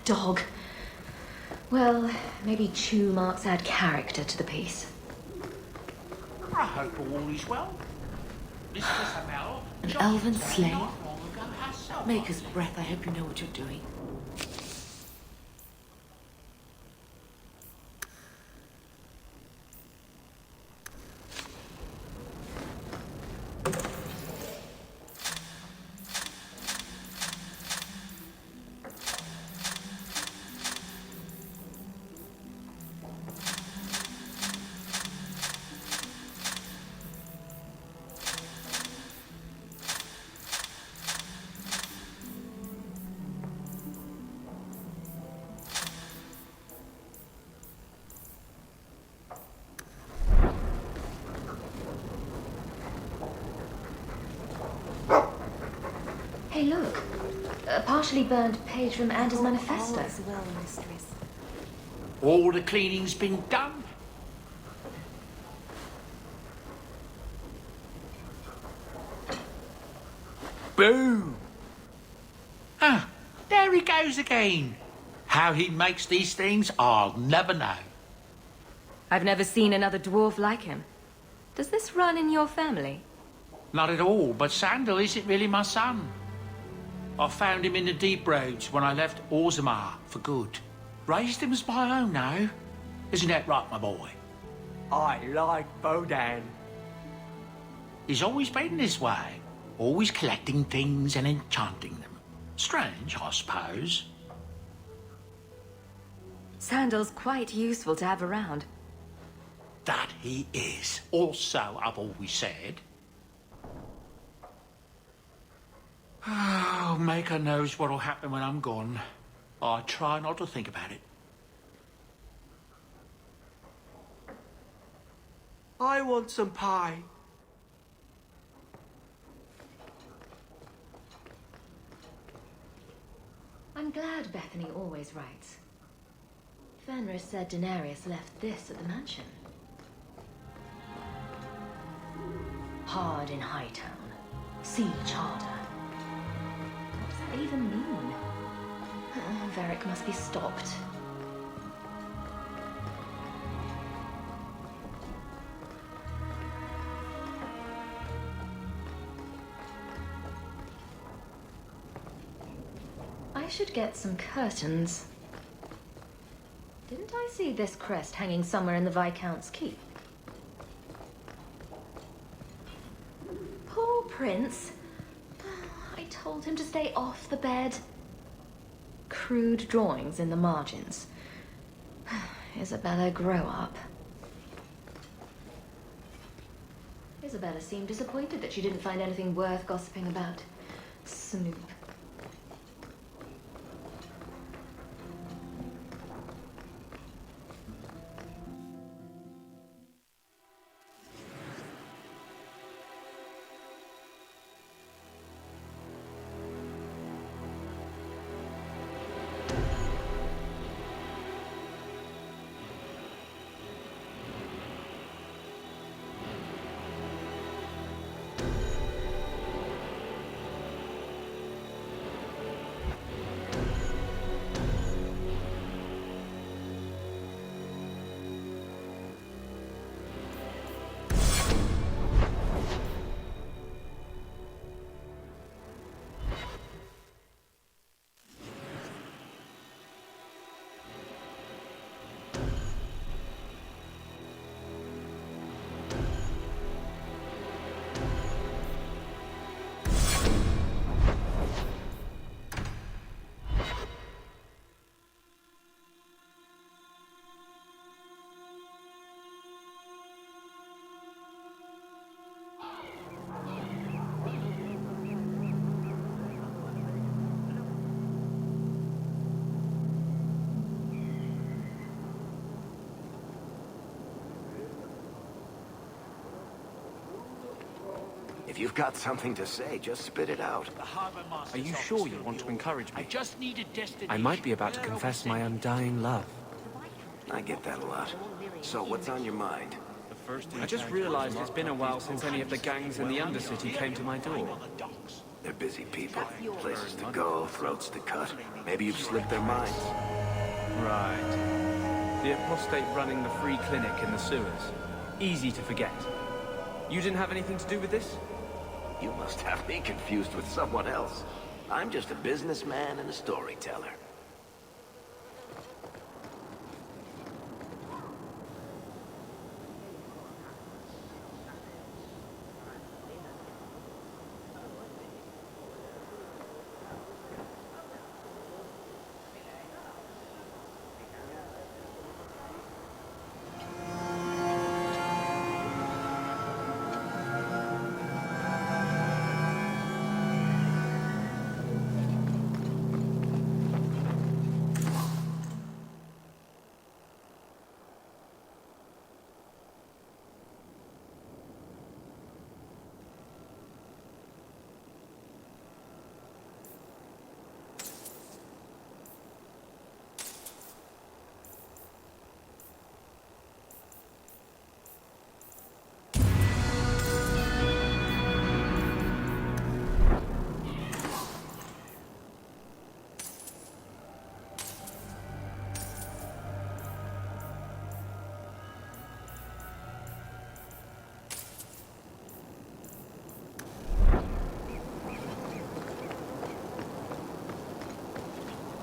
dog. Well, maybe chew marks add character to the piece. I hope all is well. Mr. Samel, An elven slave? Maker's breath, I hope you know what you're doing. Hey, look. A partially burned page from Anders' manifesto. All is well, mistress. All the cleaning's been done. Boom! Ah, there he goes again. How he makes these things, I'll never know. I've never seen another dwarf like him. Does this run in your family? Not at all, but Sandal isn't really my son. I found him in the deep roads when I left Orzammar for good. Raised him as my own now. Isn't that right, my boy? I like Bodan. He's always been this way. Always collecting things and enchanting them. Strange, I suppose. Sandal's quite useful to have around. That he is. Also, I've always said. Oh, Maker knows what'll happen when I'm gone. I try not to think about it. I want some pie. I'm glad Bethany always writes. Fenris said Daenerys left this at the mansion. Hard in Hightown. Siege harder. What does that even mean? Varric must be stopped. I should get some curtains. Didn't I see this crest hanging somewhere in the Viscount's keep? Poor Prince. I told him to stay off the bed. Crude drawings in the margins. Isabella, grow up. Isabella seemed disappointed that she didn't find anything worth gossiping about. Snoop. If you've got something to say, just spit it out. Are you sure you want to encourage I me? just need a destination. I might be about to confess my undying love. I get that a lot. So what's on your mind? I just realized it's been a while since any of the gangs in the Undercity came to my door. They're busy people. Places to go, throats to cut. Maybe you've slipped their minds. Right. The apostate running the free clinic in the sewers. Easy to forget. You didn't have anything to do with this? You must have me confused with someone else. I'm just a businessman and a storyteller.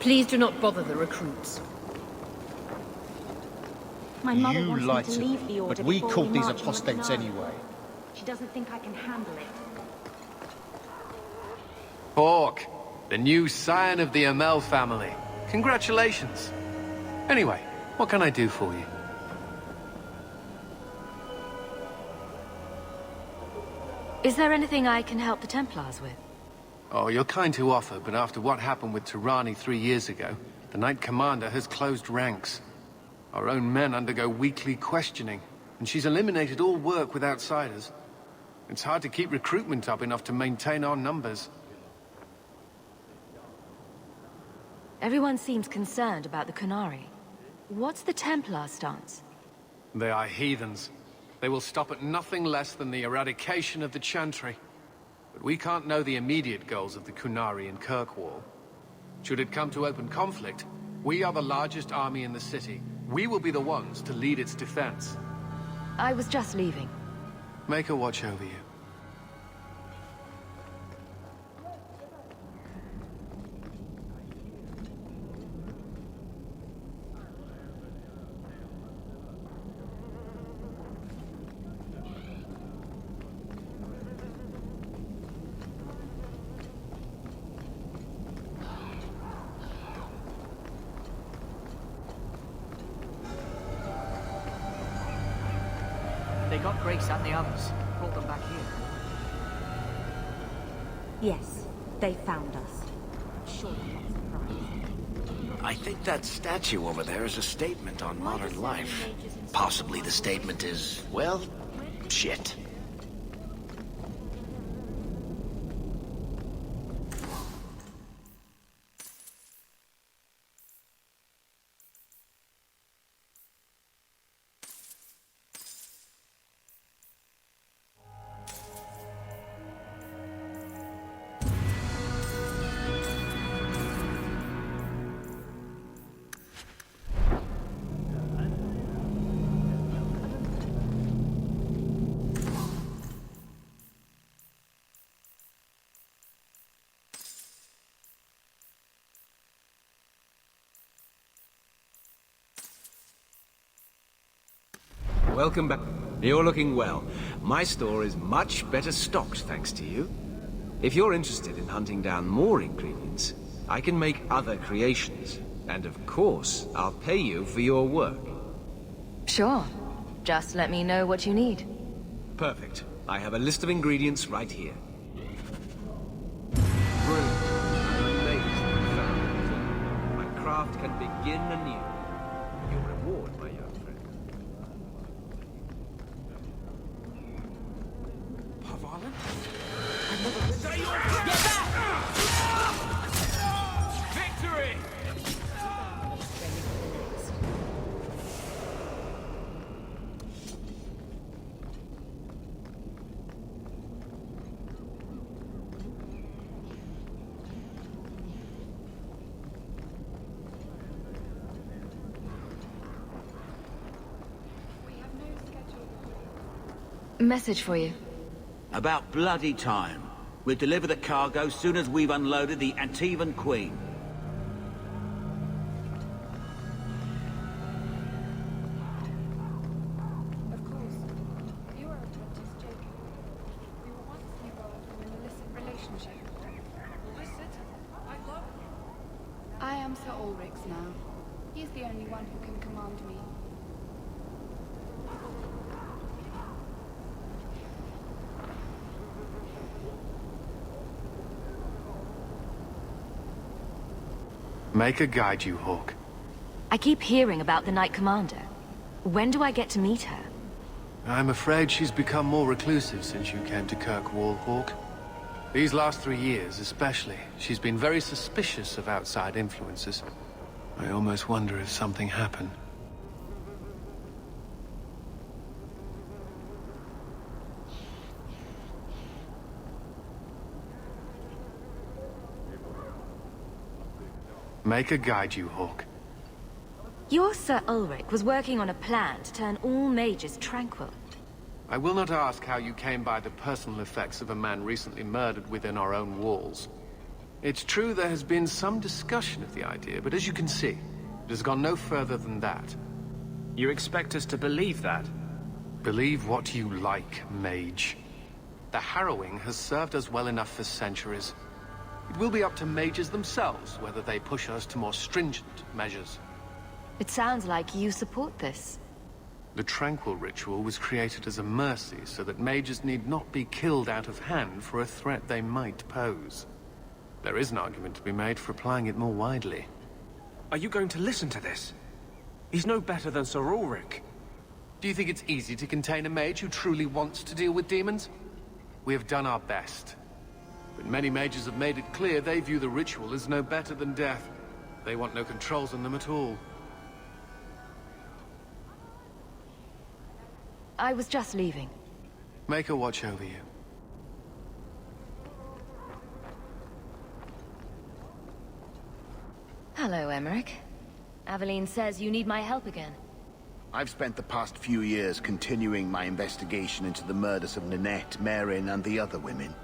Please do not bother the recruits. My mother You wants me lied to to leave me, the order but we before called these march on the apostates canal. anyway. She doesn't think I can handle it. Hawke, the new scion of the Amel family. Congratulations. Anyway, what can I do for you? Is there anything I can help the Templars with? Oh, you're kind to offer, but after what happened with Tirani 3 years ago, the Knight Commander has closed ranks. Our own men undergo weekly questioning, and she's eliminated all work with outsiders. It's hard to keep recruitment up enough to maintain our numbers. Everyone seems concerned about the Qunari. What's the Templar stance? They are heathens. They will stop at nothing less than the eradication of the Chantry. But we can't know the immediate goals of the Qunari in Kirkwall. Should it come to open conflict, we are the largest army in the city. We will be the ones to lead its defense. I was just leaving. Make a watch over you. They got Grace and the others. Brought them back here. Yes, they found us. Surely not surprised. I think that statue over there is a statement on modern life. Possibly the statement is, well, shit. Welcome back. You're looking well. My store is much better stocked, thanks to you. If you're interested in hunting down more ingredients, I can make other creations. And of course, I'll pay you for your work. Sure. Just let me know what you need. Perfect. I have a list of ingredients right here. Brilliant. I'm amazed that you found it. My craft can begin anew. Your reward, my young friend. Victory! Message for you. About bloody time. We'll deliver the cargo soon as we've unloaded the Antivan Queen. Of course. You are a apprentice, Jacob. We were once involved in an illicit relationship. I am Sir Ulrich's now. He's the only one who can command me. Make her guide you, Hawke. I keep hearing about the Knight Commander. When do I get to meet her? I'm afraid she's become more reclusive since you came to Kirkwall, Hawke. These last 3 years, especially, she's been very suspicious of outside influences. I almost wonder if something happened. Make her guide you, Hawke. Your Sir Ulrich was working on a plan to turn all mages tranquil. I will not ask how you came by the personal effects of a man recently murdered within our own walls. It's true there has been some discussion of the idea, but as you can see, it has gone no further than that. You expect us to believe that? Believe what you like, mage. The harrowing has served us well enough for centuries. It will be up to mages themselves whether they push us to more stringent measures. It sounds like you support this. The Tranquil Ritual was created as a mercy so that mages need not be killed out of hand for a threat they might pose. There is an argument to be made for applying it more widely. Are you going to listen to this? He's no better than Sir Ulrich. Do you think it's easy to contain a mage who truly wants to deal with demons? We have done our best. But many mages have made it clear they view the ritual as no better than death. They want no controls on them at all. I was just leaving. Make her watch over you. Hello, Emmerich. Aveline says you need my help again. I've spent the past few years continuing my investigation into the murders of Ninette, Marin, and the other women.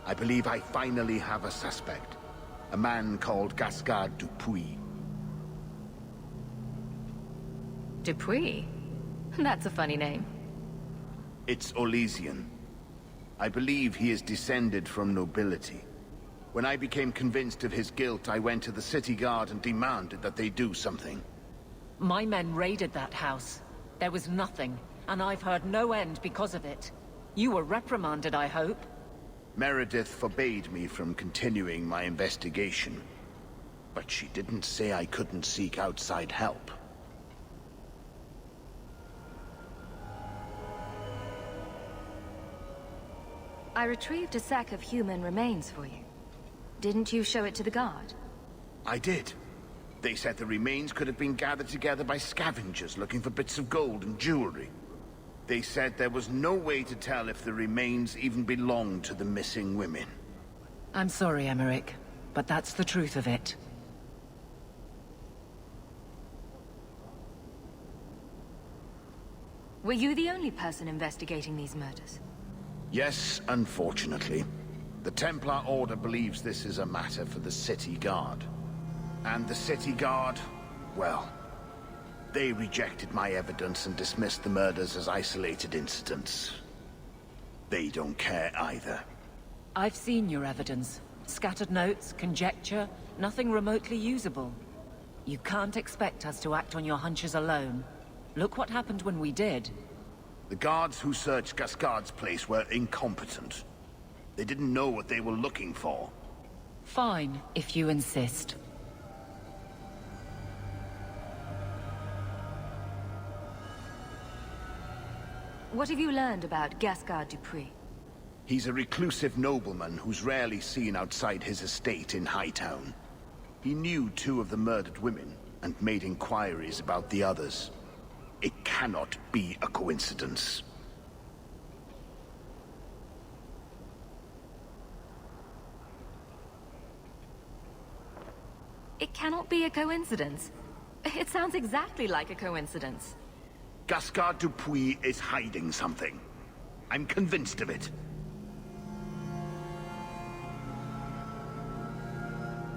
I believe I finally have a suspect. A man called Gascard Dupuis. Dupuis? That's a funny name. It's Olesian. I believe he is descended from nobility. When I became convinced of his guilt, I went to the city guard and demanded that they do something. My men raided that house. There was nothing, and I've heard no end because of it. You were reprimanded, I hope? Meredith forbade me from continuing my investigation. But she didn't say I couldn't seek outside help. I retrieved a sack of human remains for you. Didn't you show it to the guard? I did. They said the remains could have been gathered together by scavengers looking for bits of gold and jewelry. They said there was no way to tell if the remains even belonged to the missing women. I'm sorry, Emmerich, but that's the truth of it. Were you the only person investigating these murders? Yes, unfortunately. The Templar Order believes this is a matter for the City Guard. And the City Guard, well, they rejected my evidence and dismissed the murders as isolated incidents. They don't care either. I've seen your evidence. Scattered notes, conjecture, nothing remotely usable. You can't expect us to act on your hunches alone. Look what happened when we did. The guards who searched Gascard's place were incompetent. They didn't know what they were looking for. Fine, if you insist. What have you learned about Gascard Dupuis? He's a reclusive nobleman who's rarely seen outside his estate in Hightown. He knew 2 of the murdered women and made inquiries about the others. It cannot be a coincidence. It cannot be a coincidence. It sounds exactly like a coincidence. Gascard Dupuis is hiding something. I'm convinced of it.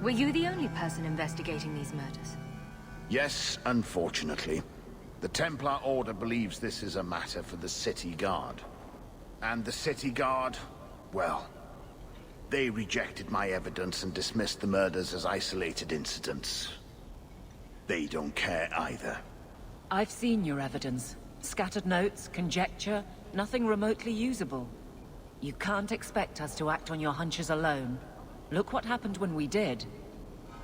Were you the only person investigating these murders? Yes, unfortunately. The Templar Order believes this is a matter for the City Guard. And the City Guard, well, they rejected my evidence and dismissed the murders as isolated incidents. They don't care either. I've seen your evidence. Scattered notes, conjecture, nothing remotely usable. You can't expect us to act on your hunches alone. Look what happened when we did.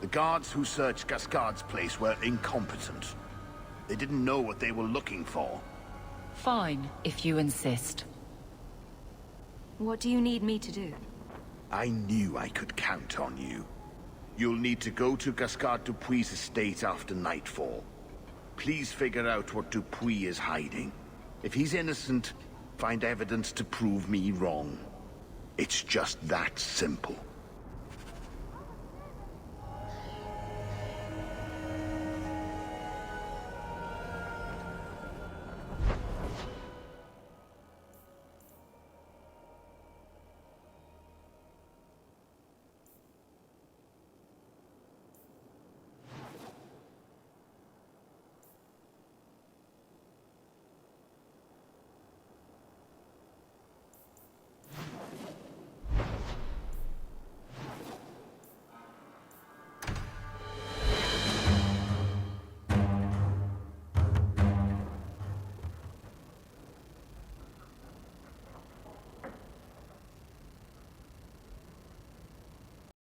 The guards who searched Gascard's place were incompetent. They didn't know what they were looking for. Fine, if you insist. What do you need me to do? I knew I could count on you. You'll need to go to Gascard Dupuy's estate after nightfall. Please figure out what Dupuy is hiding. If he's innocent, find evidence to prove me wrong. It's just that simple.